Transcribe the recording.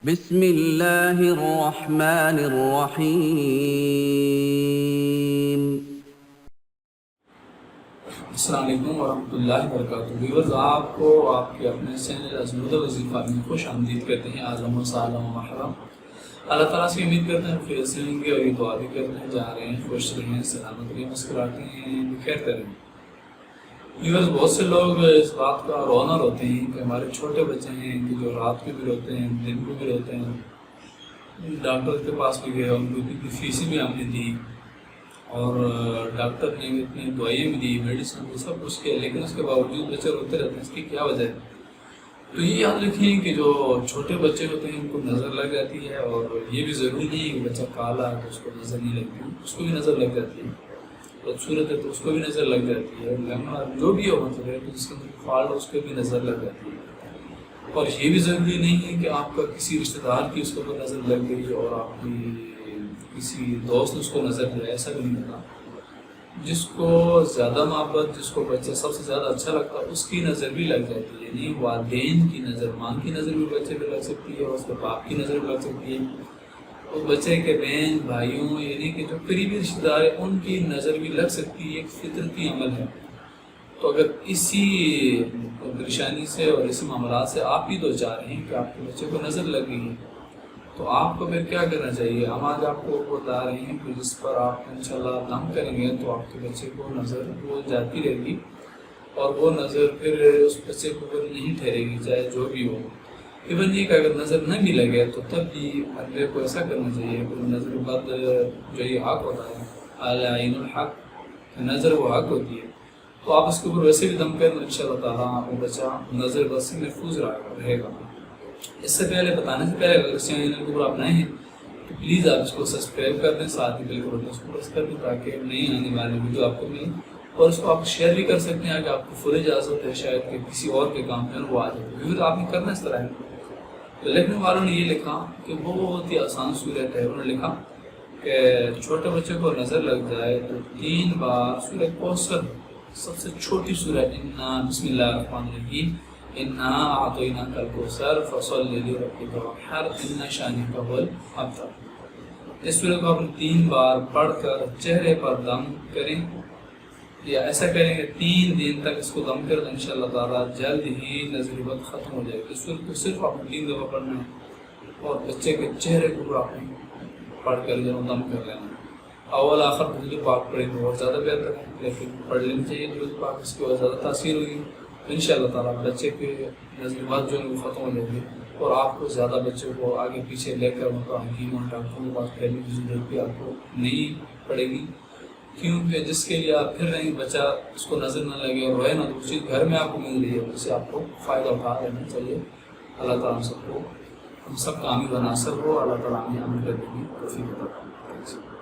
بسم اللہ الرحمن الرحیم۔ السلام علیکم ورحمۃ اللہ وبرکاتہ۔ ویورز، آپ کو آپ کے اپنے چینل ازمود وظیفہ میں خوش آمدید کرتے ہیں۔ اعظم و سالم و محرم اللہ تعالیٰ سے امید کرتے ہیں خیر سے رہیں گے، اور یہ دعا بھی کرتے ہیں جا رہے ہیں خوش رہیں، سلامت رہیں، مسکراتے ہیں، بخیر رہیں۔ ویورز، بہت سے لوگ اس بات کا رونا روتے ہیں کہ ہمارے چھوٹے بچے ہیں کہ جو رات کو بھی روتے ہیں، دن کو بھی روتے ہیں، ڈاکٹر کے پاس بھی گئے، ان کو اتنی فیسیں بھی ہم نے دی، اور ڈاکٹر نے اتنی دوائیں بھی دی، میڈیسن بھی سب کچھ کیا، لیکن اس کے باوجود بچے روتے رہتے ہیں۔ اس کی کیا وجہ ہے؟ تو یہ یاد رکھیں کہ جو چھوٹے بچے ہوتے ہیں ان کو نظر لگ جاتی ہے، اور یہ بھی ضروری نہیں ہے کہ بچہ کالا ہے تو اس کو نظر نہیں لگتی، اس کو بھی نظر لگ جاتی ہے، بدصورت ہے تو اس کو بھی نظر لگ جاتی ہے، لمبا جو بھی ہو مطلب ہے تو جس کے اندر فالٹ اس کو بھی نظر لگ جاتی ہے۔ اور یہ بھی ضروری نہیں ہے کہ آپ کا کسی رشتہ دار کی اس کو نظر لگ گئی اور آپ کی کسی دوست نے اس کو نظر دیا، ایسا بھی نہیں ہوتا۔ جس کو زیادہ محبت، جس کو بچہ سب سے زیادہ اچھا لگتا ہے، اس کی نظر بھی لگ جاتی ہے، یعنی والدین کی نظر، ماں کی نظر بھی بچے پہ لگ سکتی ہے، اور اس کے باپ کی نظر بھی لگ سکتی ہے، اور بچے کے بہن بھائیوں یعنی کہ جو قریبی رشتہ دار ہیں ان کی نظر بھی لگ سکتی ہے، ایک فطرتی عمل ہے۔ تو اگر اسی پریشانی سے اور اسی معاملات سے آپ ہی دو چار ہیں کہ آپ کے بچے کو نظر لگ گئی ہے، تو آپ کو پھر کیا کرنا چاہیے؟ ہم آج آپ کو بتا رہے ہیں کہ جس پر آپ انشاءاللہ دم کریں گے تو آپ کے بچے کو نظر وہ جاتی رہے گی، اور وہ نظر پھر اس بچے کو پھر نہیں ٹھہرے گی، چاہے جو بھی ہو۔ ایون یہ کہ اگر نظر نہ بھی لگے تو تب بھی بندے کو ایسا کرنا چاہیے کہ نظر بد جو یہ حق ہوتا ہے، العین الحق، نظر وہ حق ہوتی ہے، تو آپ اس کے اوپر ویسے بھی دم کریں، ان شاء اللہ تعالیٰ آپ کا بچہ نظر بد سے محفوظ رہے گا۔ اس سے پہلے بتانے سے پہلے اگر چینل کو آپ نئے ہیں تو پلیز آپ اس کو سبسکرائب کر دیں، ساتھ ہی بل کو اس کو پریس کر دیں تاکہ نئی آنے والی ویڈیو آپ کو ملے، اور اس کو آپ شیئر بھی کر سکتے ہیں اگر آپ کو فل اجازت ہے، شاید کہ کسی اور کے کام میں وہ آ جائے۔ ویڈیو آپ نے کرنا اس طرح ہے، تو لکھنے والوں نے یہ لکھا کہ وہ بہت ہی آسان صورت ہے۔ انہوں نے لکھا کہ چھوٹے بچے کو نظر لگ جائے تو 3 بار سورۃ کوثر، سب سے چھوٹی سورۃ، انا بسم اللہ الرحمن الرحیم، انا اعطیناک الکوثر فصل لربک وانحر ان شانئک هو الابتر، اس سورۃ کو آپ 3 بار پڑھ کر چہرے پر دم کریں، یا ایسا کریں کہ 3 دن تک اس کو دم کریں، انشاءاللہ تعالیٰ جلد ہی نظر بد ختم ہو جائے گی۔ اس سورۃ کو صرف آپ 3 دفعہ پڑھنا ہے، اور بچے کے چہرے کو آپ نے پڑھ کر جو دم کر لینا ہے۔ اول آخر درود پاک پڑھیں تو بہت زیادہ بہتر ہے، لیکن پڑھ لینی چاہیے درود پاک، اس کی بہت زیادہ تاثیر ہوگی، تو انشاءاللہ تعالیٰ بچے کے نظر بد جو ہے وہ ختم ہو جائے گی، اور آپ کو زیادہ بچوں کو آگے پیچھے لے کر ان کا حکیموں ڈاکٹروں کے پاس پھیلنے کی ضرورت بھی آپ کو نہیں پڑے گی، کیونکہ جس کے لیے آپ پھر رہے ہیں بچہ اس کو نظر نہ لگے اور روئے نہ، تو چیز گھر میں آپ کو مل رہی ہے، اس سے آپ کو فائدہ اٹھا لینا چاہیے۔ اللہ تعالیٰ ہم سب کا عامل و ناصر ہو، اللہ تعالیٰ ہمیں عمل کرنے کی توفیق عطا فرمائے۔